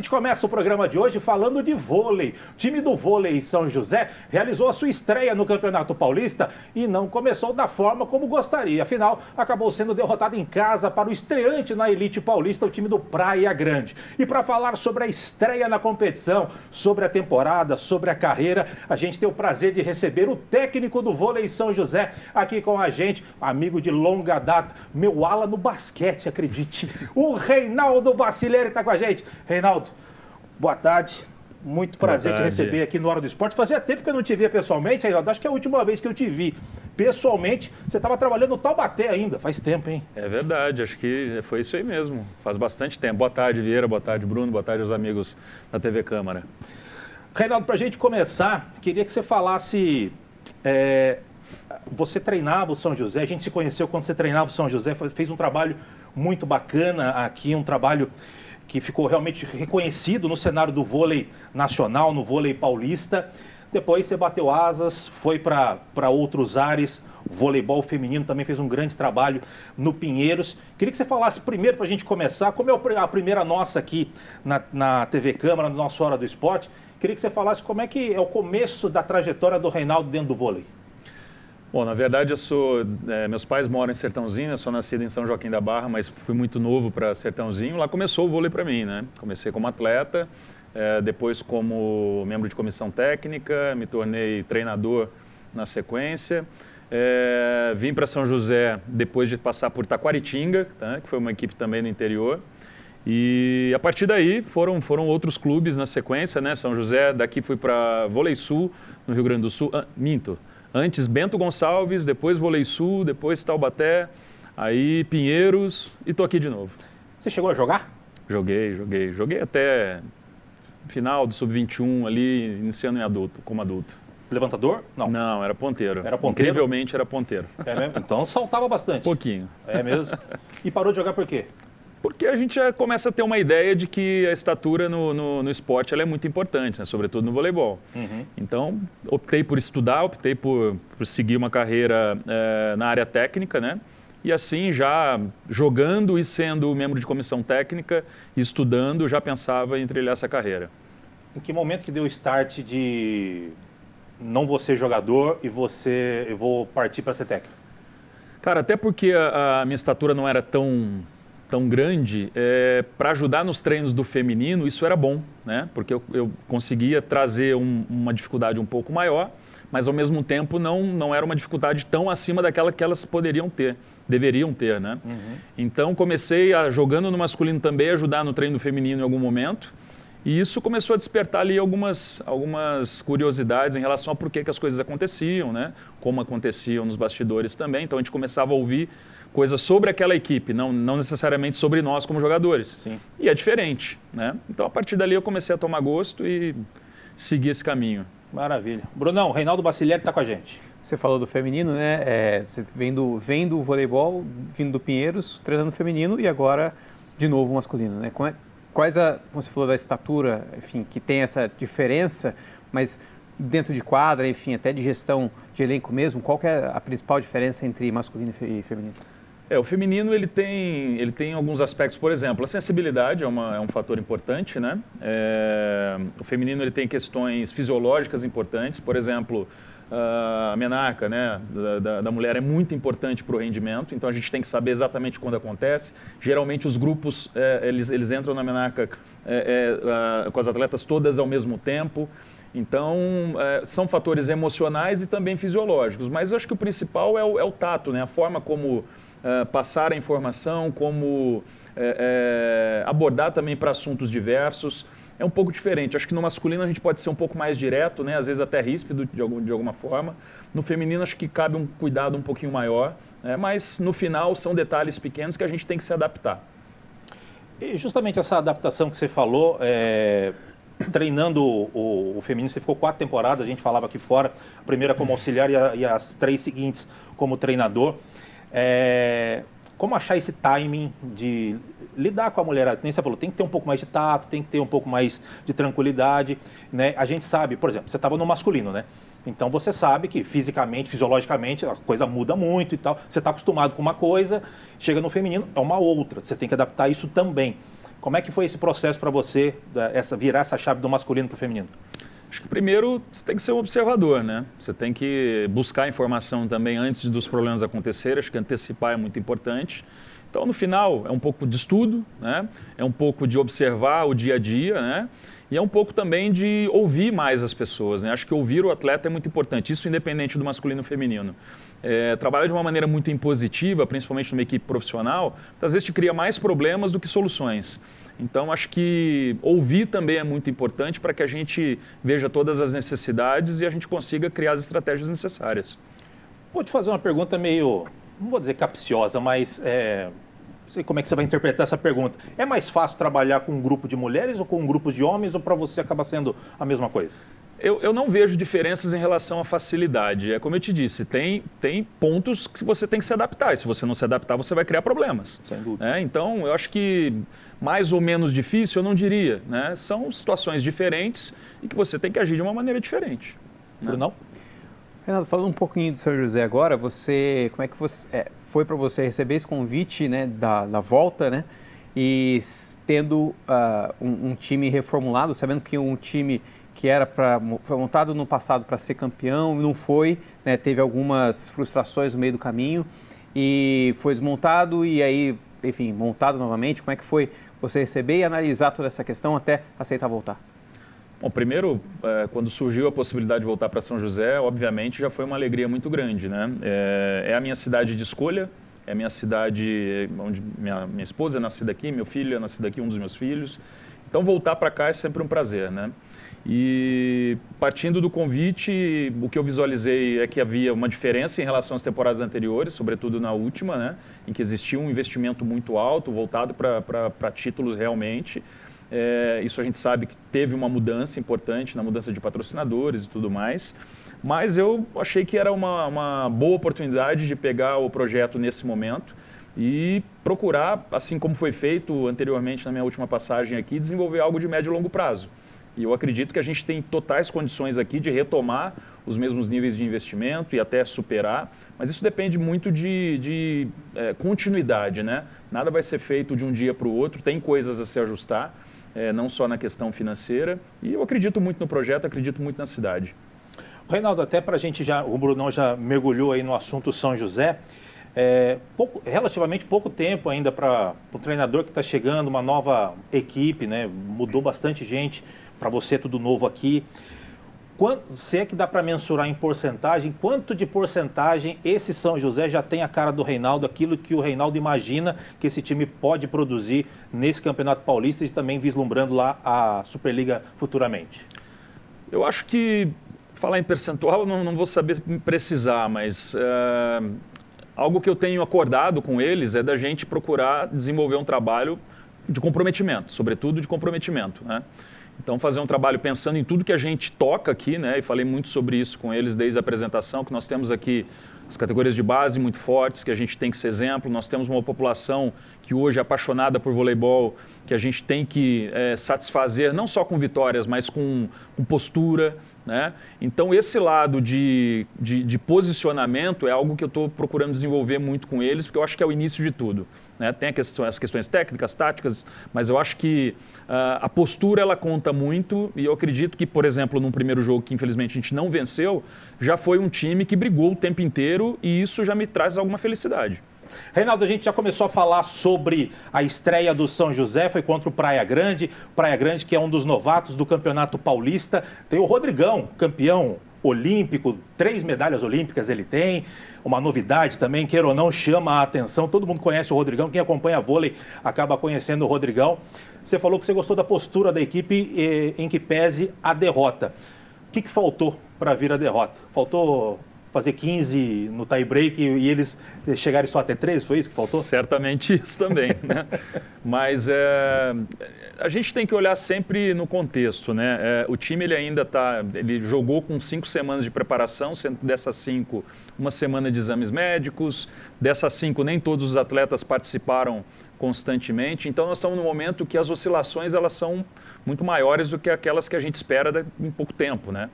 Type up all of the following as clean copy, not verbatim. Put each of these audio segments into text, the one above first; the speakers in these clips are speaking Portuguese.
gente começa o programa de hoje falando de vôlei. O time do vôlei São José realizou a sua estreia no Campeonato Paulista e não começou da forma como gostaria. Afinal, acabou sendo derrotado em casa para o estreante na elite paulista, o time do Praia Grande. E para falar sobre a estreia na competição, sobre a temporada, sobre a carreira, a gente tem o prazer de receber o técnico do vôlei São José aqui com a gente, amigo de longa data, meu ala no basquete, acredite, o Reinaldo Bacilieri está com a gente. Reinaldo, boa tarde. Muito prazer te receber aqui no Hora do Esporte. Fazia tempo que eu não te via pessoalmente, Reinaldo. Acho que é a última vez que eu te vi pessoalmente, você estava trabalhando no Taubaté ainda. Faz tempo, hein? É verdade, acho que foi isso aí mesmo. Faz bastante tempo. Boa tarde, Vieira. Boa tarde, Bruno. Boa tarde aos amigos da TV Câmara. Reinaldo, para a gente começar, queria que você falasse... Você treinava o São José, a gente se conheceu quando você treinava o São José, fez um trabalho muito bacana aqui, um trabalho que ficou realmente reconhecido no cenário do vôlei nacional, no vôlei paulista. Depois você bateu asas, foi para outros ares, o voleibol feminino também fez um grande trabalho no Pinheiros. Queria que você falasse primeiro, para a gente começar, como é a primeira nossa aqui na TV Câmara, no nosso Hora do Esporte, queria que você falasse como é que é o começo da trajetória do Reinaldo dentro do vôlei. Bom, na verdade meus pais moram em Sertãozinho, eu sou nascido em São Joaquim da Barra, mas fui muito novo para Sertãozinho. Lá começou o vôlei para mim, né? Comecei como atleta, depois como membro de comissão técnica, me tornei treinador na sequência. Vim para São José depois de passar por Taquaritinga, tá? Que foi uma equipe também no interior. E a partir daí foram outros clubes na sequência, né? São José, daqui fui para Vôlei Sul, no Rio Grande do Sul, Antes Bento Gonçalves, depois Vôlei Sul, depois Taubaté, aí Pinheiros e tô aqui de novo. Você chegou a jogar? Joguei até final do Sub-21 ali, iniciando como adulto. Levantador? Não, era ponteiro. Era ponteiro? Incrivelmente era ponteiro. É mesmo? Então saltava bastante. Pouquinho. É mesmo? E parou de jogar por quê? Porque a gente já começa a ter uma ideia de que a estatura no esporte ela é muito importante, né? Sobretudo no voleibol. Uhum. Então, optei por estudar, optei por seguir uma carreira na área técnica, né? E assim, já jogando e sendo membro de comissão técnica e estudando, já pensava em trilhar essa carreira. Em que momento que deu o start de não vou ser jogador e eu vou partir para ser técnico? Cara, até porque a minha estatura não era tão grande, para ajudar nos treinos do feminino, isso era bom, né? Porque eu conseguia trazer uma dificuldade um pouco maior, mas ao mesmo tempo não era uma dificuldade tão acima daquela que elas deveriam ter, né? Uhum. Então comecei jogando no masculino também, ajudar no treino do feminino em algum momento, e isso começou a despertar ali algumas curiosidades em relação a por que as coisas aconteciam, né? Como aconteciam nos bastidores também, então a gente começava a ouvir coisas sobre aquela equipe, não necessariamente sobre nós como jogadores. Sim. E é diferente, né? Então, a partir dali, eu comecei a tomar gosto e seguir esse caminho. Maravilha. Brunão, o Reinaldo Bacilieri está com a gente. Você falou do feminino, né? Você vem do voleibol, vindo do Pinheiros, treinando feminino e agora, de novo, masculino, né? Como você falou da estatura, enfim, que tem essa diferença, mas dentro de quadra, enfim, até de gestão de elenco mesmo, qual que é a principal diferença entre masculino e feminino? O feminino ele tem alguns aspectos, por exemplo, a sensibilidade é um fator importante, né? O feminino ele tem questões fisiológicas importantes, por exemplo, a menarca, né, da mulher é muito importante para o rendimento, então a gente tem que saber exatamente quando acontece. Geralmente os grupos eles entram na menarca com as atletas todas ao mesmo tempo. Então, são fatores emocionais e também fisiológicos, mas eu acho que o principal é o tato, né? A forma como passar a informação, como abordar também para assuntos diversos. É um pouco diferente. Acho que no masculino a gente pode ser um pouco mais direto, né? Às vezes até ríspido de alguma forma. No feminino acho que cabe um cuidado um pouquinho maior, mas no final são detalhes pequenos que a gente tem que se adaptar. E justamente essa adaptação que você falou, treinando o feminino, você ficou 4 temporadas, a gente falava aqui fora, a primeira como auxiliar e as 3 seguintes como treinador. Como achar esse timing de lidar com a mulherada? Nem você falou, tem que ter um pouco mais de tato, tem que ter um pouco mais de tranquilidade, né? A gente sabe, por exemplo, você estava no masculino, né? Então você sabe que fisicamente, fisiologicamente, a coisa muda muito e tal. Você está acostumado com uma coisa, chega no feminino, é uma outra. Você tem que adaptar isso também. Como é que foi esse processo para você, virar essa chave do masculino para o feminino? Acho que primeiro você tem que ser um observador, né? Você tem que buscar informação também antes dos problemas acontecerem, acho que antecipar é muito importante. Então, no final, é um pouco de estudo, né? É um pouco de observar o dia a dia, né? E é um pouco também de ouvir mais as pessoas, né? Acho que ouvir o atleta é muito importante, isso independente do masculino ou feminino. Trabalhar de uma maneira muito impositiva, principalmente numa equipe profissional, às vezes te cria mais problemas do que soluções. Então, acho que ouvir também é muito importante para que a gente veja todas as necessidades e a gente consiga criar as estratégias necessárias. Vou te fazer uma pergunta meio, não vou dizer capciosa, mas não sei como é que você vai interpretar essa pergunta. É mais fácil trabalhar com um grupo de mulheres ou com um grupo de homens, ou para você acaba sendo a mesma coisa? Eu não vejo diferenças em relação à facilidade. É como eu te disse, tem pontos que você tem que se adaptar. E se você não se adaptar, você vai criar problemas. Sem dúvida. Então, eu acho que mais ou menos difícil, eu não diria. Né? São situações diferentes e que você tem que agir de uma maneira diferente. Né? Brunão? Renato, falando um pouquinho do São José agora, como é que foi para você receber esse convite, né, da volta, né? E tendo um time reformulado, sabendo que um time que foi montado no passado para ser campeão, não foi, né, teve algumas frustrações no meio do caminho e foi desmontado e aí, enfim, montado novamente. Como é que foi você receber e analisar toda essa questão até aceitar voltar? Bom, primeiro, quando surgiu a possibilidade de voltar para São José, obviamente já foi uma alegria muito grande, né? É a minha cidade de escolha, é a minha cidade onde minha esposa é nascida aqui, meu filho é nascido aqui, um dos meus filhos. Então, voltar para cá é sempre um prazer, né? E partindo do convite, o que eu visualizei é que havia uma diferença em relação às temporadas anteriores, sobretudo na última, né? Em que existia um investimento muito alto, voltado para títulos realmente. Isso a gente sabe que teve uma mudança importante na mudança de patrocinadores e tudo mais, mas eu achei que era uma boa oportunidade de pegar o projeto nesse momento e procurar, assim como foi feito anteriormente na minha última passagem aqui, desenvolver algo de médio e longo prazo. E eu acredito que a gente tem totais condições aqui de retomar os mesmos níveis de investimento e até superar, mas isso depende muito de continuidade, né? Nada vai ser feito de um dia para o outro, tem coisas a se ajustar. Não só na questão financeira, e eu acredito muito no projeto, acredito muito na cidade. Reinaldo, até para a gente o Brunão já mergulhou aí no assunto São José, relativamente pouco tempo ainda para o treinador que está chegando, uma nova equipe, né? Mudou bastante gente, para você tudo novo aqui. Se é que dá para mensurar em porcentagem, quanto de porcentagem esse São José já tem a cara do Reinaldo, aquilo que o Reinaldo imagina que esse time pode produzir nesse Campeonato Paulista e também vislumbrando lá a Superliga futuramente? Eu acho que, falar em percentual, não vou saber precisar, mas algo que eu tenho acordado com eles é da gente procurar desenvolver um trabalho de comprometimento, sobretudo de comprometimento, né? Então, fazer um trabalho pensando em tudo que a gente toca aqui, né? E falei muito sobre isso com eles desde a apresentação, que nós temos aqui as categorias de base muito fortes, que a gente tem que ser exemplo. Nós temos uma população que hoje é apaixonada por voleibol, que a gente tem que satisfazer não só com vitórias, mas com postura, né? Então, esse lado de posicionamento é algo que eu estou procurando desenvolver muito com eles, porque eu acho que é o início de tudo. Né? Tem as questões técnicas, táticas, mas eu acho que a postura ela conta muito e eu acredito que, por exemplo, num primeiro jogo que infelizmente a gente não venceu, já foi um time que brigou o tempo inteiro e isso já me traz alguma felicidade. Reinaldo, a gente já começou a falar sobre a estreia do São José, foi contra o Praia Grande que é um dos novatos do Campeonato Paulista. Tem o Rodrigão, campeão olímpico, 3 medalhas olímpicas ele tem. Uma novidade também, queira ou não, chama a atenção. Todo mundo conhece o Rodrigão, quem acompanha vôlei acaba conhecendo o Rodrigão. Você falou que você gostou da postura da equipe em que pese a derrota. O que faltou para vir a derrota? Faltou fazer 15 no tie-break e eles chegarem só até 13, foi isso que faltou? Certamente isso também, né? Mas a gente tem que olhar sempre no contexto, né? O time ele jogou com 5 semanas de preparação, sendo dessas 5, uma semana de exames médicos, dessas 5 nem todos os atletas participaram constantemente, então nós estamos num momento que as oscilações elas são muito maiores do que aquelas que a gente espera em pouco tempo, né?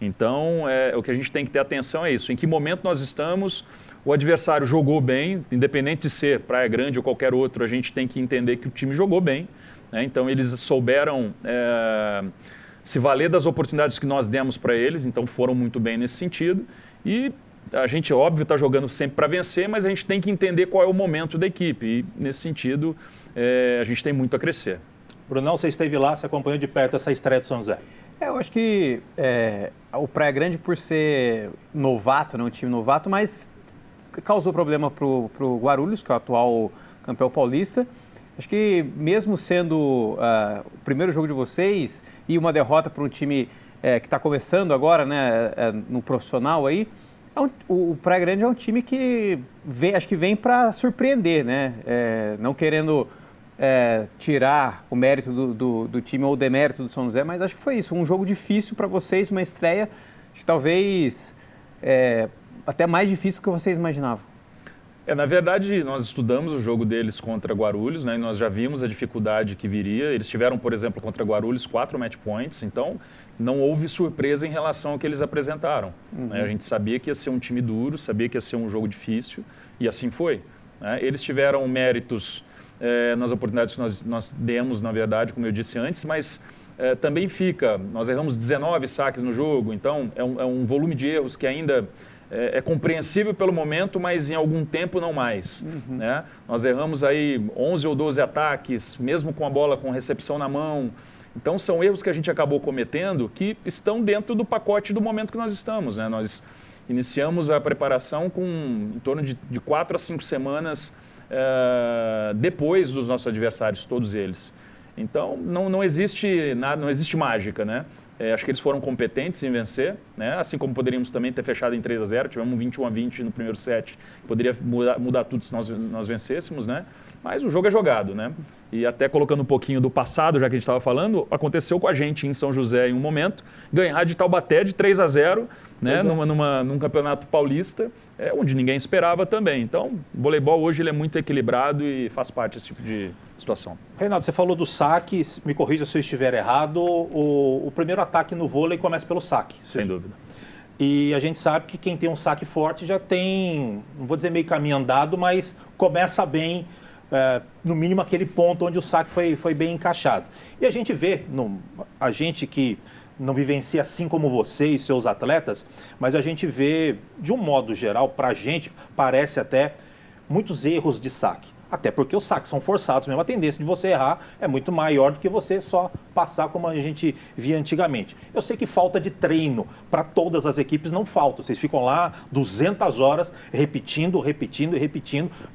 Então, o que a gente tem que ter atenção é isso. Em que momento nós estamos, o adversário jogou bem, independente de ser Praia Grande ou qualquer outro, a gente tem que entender que o time jogou bem, né? Então eles souberam se valer das oportunidades que nós demos para eles, então foram muito bem nesse sentido. E a gente, óbvio, está jogando sempre para vencer, mas a gente tem que entender qual é o momento da equipe. E, nesse sentido, a gente tem muito a crescer. Brunão, você esteve lá, você acompanhou de perto essa estreia do São José. Eu acho que o Praia Grande, por ser novato, né, um time novato, mas causou problema para o Guarulhos, que é o atual campeão paulista. Acho que mesmo sendo o primeiro jogo de vocês e uma derrota para um time que está começando agora, né, no profissional aí, o Praia Grande é um time que acho que vem para surpreender, né? Não querendo tirar o mérito do time ou o demérito do São José, mas acho que foi isso, um jogo difícil para vocês, uma estreia, acho que talvez até mais difícil do que vocês imaginavam. Na verdade, nós estudamos o jogo deles contra Guarulhos, né, e nós já vimos a dificuldade que viria. Eles tiveram, por exemplo, contra Guarulhos 4 match points, então não houve surpresa em relação ao que eles apresentaram. Né? A gente sabia que ia ser um time duro, sabia que ia ser um jogo difícil, e assim foi. Né? Eles tiveram méritos nas oportunidades que nós demos, na verdade, como eu disse antes, mas também nós erramos 19 saques no jogo, então é um volume de erros que ainda é compreensível pelo momento, mas em algum tempo não mais. Né? Nós erramos aí 11 ou 12 ataques, mesmo com a bola com recepção na mão. Então são erros que a gente acabou cometendo que estão dentro do pacote do momento que nós estamos. Né? Nós iniciamos a preparação com em torno de 4 a 5 semanas depois dos nossos adversários, todos eles. Então não existe nada, não existe mágica, né? Acho que eles foram competentes em vencer, né? Assim como poderíamos também ter fechado em 3-0, tivemos um 21-20 no primeiro set, poderia mudar tudo se nós vencêssemos, né? Mas o jogo é jogado, né? E até colocando um pouquinho do passado, já que a gente estava falando, aconteceu com a gente em São José em um momento, ganhar de Taubaté de 3-0, né? Num campeonato paulista, onde ninguém esperava também. Então, o voleibol hoje ele é muito equilibrado e faz parte desse tipo de situação. Reinaldo, você falou do saque, me corrija se eu estiver errado, o primeiro ataque no vôlei começa pelo saque. Sem dúvida. E a gente sabe que quem tem um saque forte já tem, não vou dizer meio caminho andado, mas começa bem, no mínimo aquele ponto onde o saque foi bem encaixado. E a gente vê, a gente que não vivencia assim como você e seus atletas, mas a gente vê, de um modo geral, para a gente, parece até muitos erros de saque. Até porque os saques são forçados mesmo, a tendência de você errar é muito maior do que você só passar como a gente via antigamente. Eu sei que falta de treino para todas as equipes não falta, vocês ficam lá 200 horas repetindo,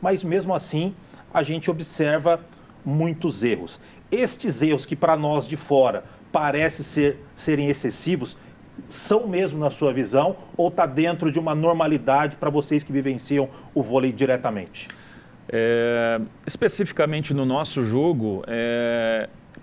mas mesmo assim a gente observa muitos erros. Estes erros que para nós de fora parecem serem excessivos, são mesmo na sua visão ou está dentro de uma normalidade para vocês que vivenciam o vôlei diretamente? Especificamente no nosso jogo,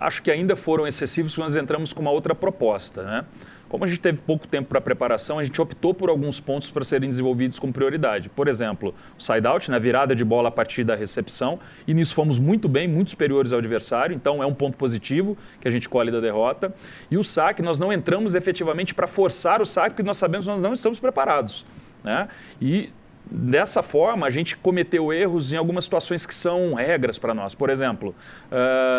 acho que ainda foram excessivos porque nós entramos com uma outra proposta, né? Como a gente teve pouco tempo para preparação, a gente optou por alguns pontos para serem desenvolvidos com prioridade. Por exemplo, o side-out, na virada de bola a partir da recepção, e nisso fomos muito bem, muito superiores ao adversário, então é um ponto positivo que a gente colhe da derrota. E o saque, nós não entramos efetivamente para forçar o saque, porque nós sabemos que nós não estamos preparados, né? E dessa forma, a gente cometeu erros em algumas situações que são regras para nós. Por exemplo,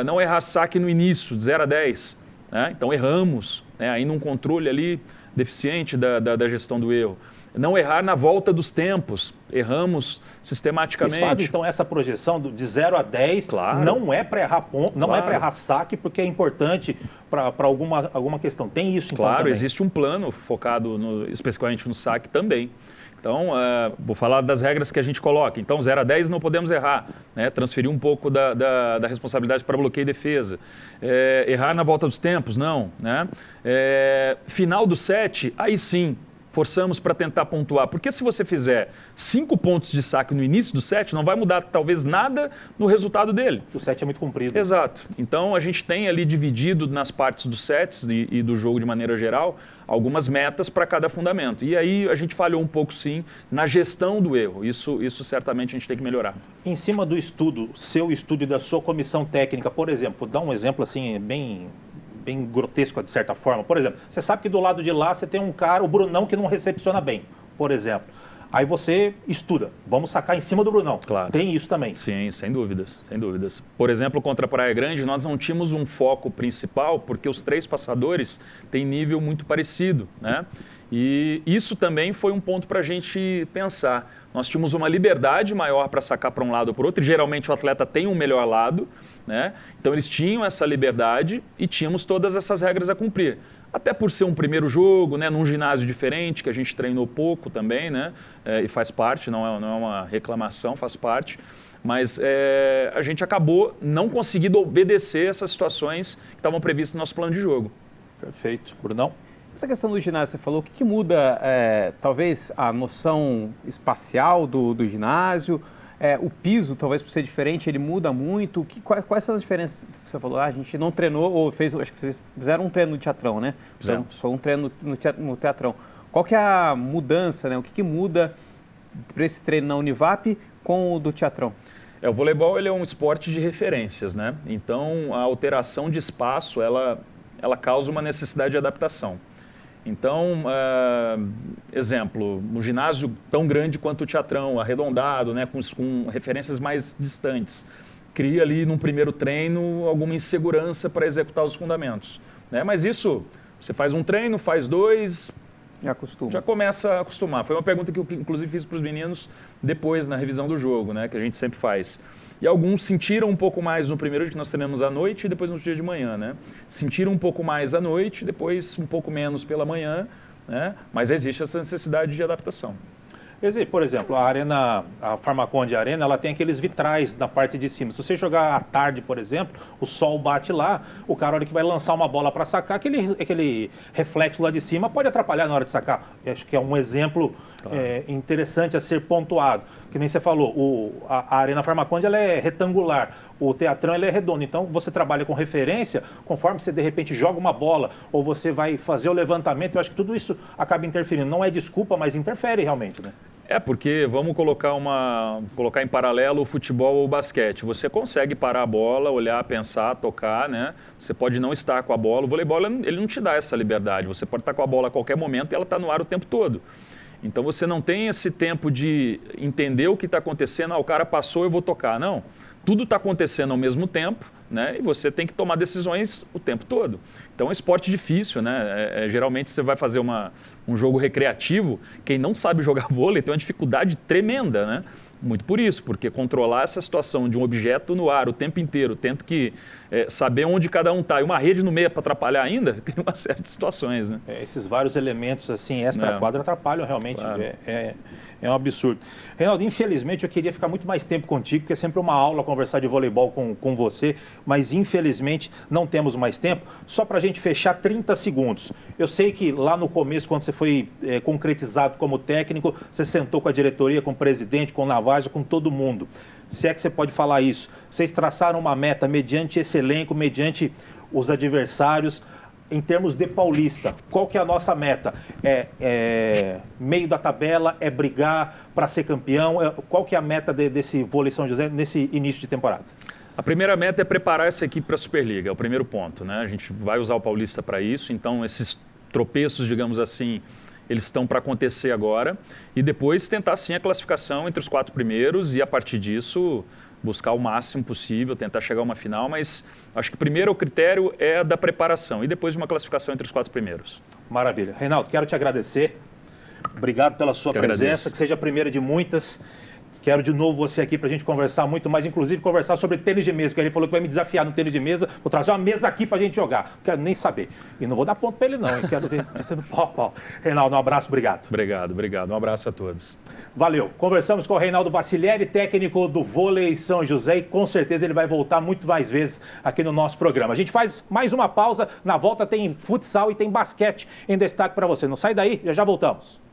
não errar saque no início, de 0 a 10. Né? Então erramos, né? Aí num controle ali deficiente da gestão do erro. Não errar na volta dos tempos, erramos sistematicamente. Vocês fazem então essa projeção de 0 a 10, claro. Não é para errar ponto, não claro. É para errar saque, porque é importante para alguma questão. Tem isso então claro, também? Existe um plano focado especificamente no saque também. Então, vou falar das regras que a gente coloca. Então, 0 a 10 não podemos errar, né? Transferir um pouco da responsabilidade para bloqueio e defesa. Errar na volta dos tempos, não, né? Final do set, aí sim, forçamos para tentar pontuar. Porque se você fizer 5 pontos de saque no início do set, não vai mudar talvez nada no resultado dele. O set é muito comprido. Exato. Então a gente tem ali dividido nas partes dos sets e do jogo de maneira geral, algumas metas para cada fundamento. E aí a gente falhou um pouco sim na gestão do erro. Isso certamente a gente tem que melhorar. Em cima do estudo, seu estudo e da sua comissão técnica, por exemplo, vou dar um exemplo assim bem grotesco de certa forma. Por exemplo, você sabe que do lado de lá você tem um cara, o Brunão, que não recepciona bem, por exemplo. Aí você estuda, vamos sacar em cima do Brunão. Claro. Tem isso também. Sim, sem dúvidas, sem dúvidas. Por exemplo, contra a Praia Grande, nós não tínhamos um foco principal, porque os 3 passadores têm nível muito parecido, né? E isso também foi um ponto para a gente pensar. Nós tínhamos uma liberdade maior para sacar para um lado ou para o outro, e geralmente o atleta tem um melhor lado, né? Então eles tinham essa liberdade e tínhamos todas essas regras a cumprir. Até por ser um primeiro jogo, né, num ginásio diferente, que a gente treinou pouco também, né, e faz parte, não é uma reclamação, faz parte. Mas a gente acabou não conseguindo obedecer essas situações que estavam previstas no nosso plano de jogo. Perfeito. Brunão? Essa questão do ginásio, você falou, o que muda, talvez, a noção espacial do ginásio? O piso, talvez por ser diferente, ele muda muito. Quais são as diferenças que você falou? A gente não treinou, ou acho que vocês fizeram um treino no teatrão, né? Só um treino no teatrão. Qual que é a mudança, né? O que muda para esse treino na Univap com o do teatrão? O voleibol ele é um esporte de referências, né? Então, a alteração de espaço, ela causa uma necessidade de adaptação. Então, exemplo, um ginásio tão grande quanto o teatrão, arredondado, né, com referências mais distantes, cria ali num primeiro treino alguma insegurança para executar os fundamentos, né? Mas isso, você faz um treino, faz 2, já começa a acostumar. Foi uma pergunta que eu inclusive fiz para os meninos depois na revisão do jogo, né, que a gente sempre faz. E alguns sentiram um pouco mais no primeiro dia que nós treinamos à noite e depois no dia de manhã, né? Sentiram um pouco mais à noite, depois um pouco menos pela manhã, né? Mas existe essa necessidade de adaptação. Por exemplo, a Farmaconde Arena, ela tem aqueles vitrais na parte de cima. Se você jogar à tarde, por exemplo, o sol bate lá, o cara, na hora que vai lançar uma bola para sacar, aquele reflexo lá de cima pode atrapalhar na hora de sacar. Eu acho que é um exemplo interessante a ser pontuado. Que nem você falou, a Arena Farmaconde ela é retangular, o teatrão ele é redondo. Então, você trabalha com referência, conforme você, de repente, joga uma bola ou você vai fazer o levantamento, eu acho que tudo isso acaba interferindo. Não é desculpa, mas interfere realmente, né? Porque vamos colocar em paralelo o futebol ou o basquete. Você consegue parar a bola, olhar, pensar, tocar, né? Você pode não estar com a bola. O voleibol ele não te dá essa liberdade. Você pode estar com a bola a qualquer momento e ela está no ar o tempo todo. Então você não tem esse tempo de entender o que está acontecendo. O cara passou, eu vou tocar. Não. Tudo está acontecendo ao mesmo tempo, né? E você tem que tomar decisões o tempo todo. Então é um esporte difícil, né? Geralmente você vai fazer um jogo recreativo, quem não sabe jogar vôlei tem uma dificuldade tremenda, né? Muito por isso, porque controlar essa situação de um objeto no ar o tempo inteiro, tendo que saber onde cada um está, e uma rede no meio para atrapalhar ainda, tem uma série de situações, né? Esses vários elementos assim, extra-quadra atrapalham realmente, claro. É um absurdo. Reinaldo, infelizmente eu queria ficar muito mais tempo contigo, porque é sempre uma aula conversar de voleibol com você, mas infelizmente não temos mais tempo. Só para a gente fechar 30 segundos. Eu sei que lá no começo, quando você foi concretizado como técnico, você sentou com a diretoria, com o presidente, com o Navaja, com todo mundo. Se é que você pode falar isso. Vocês traçaram uma meta mediante esse elenco, mediante os adversários, em termos de Paulista. Qual que é a nossa meta? Meio da tabela? É brigar para ser campeão? Qual que é a meta desse vôlei São José nesse início de temporada? A primeira meta é preparar essa equipe para a Superliga, é o primeiro ponto, né? A gente vai usar o Paulista para isso, então esses tropeços, digamos assim, eles estão para acontecer agora, e depois tentar sim a classificação entre os 4 primeiros e a partir disso buscar o máximo possível, tentar chegar a uma final, mas acho que primeiro o critério é da preparação e depois uma classificação entre os 4 primeiros. Maravilha. Reinaldo, quero te agradecer. Obrigado pela sua presença, que seja a primeira de muitas. Quero de novo você aqui para a gente conversar muito mais, inclusive conversar sobre tênis de mesa, que ele falou que vai me desafiar no tênis de mesa. Vou trazer uma mesa aqui para a gente jogar. Não quero nem saber. E não vou dar ponto para ele não, hein? Quero ver sendo pau a pau. Reinaldo, um abraço, obrigado. Obrigado. Um abraço a todos. Valeu. Conversamos com o Reinaldo Bacilieri, técnico do vôlei São José, e com certeza ele vai voltar muito mais vezes aqui no nosso programa. A gente faz mais uma pausa. Na volta tem futsal e tem basquete em destaque para você. Não sai daí, já voltamos.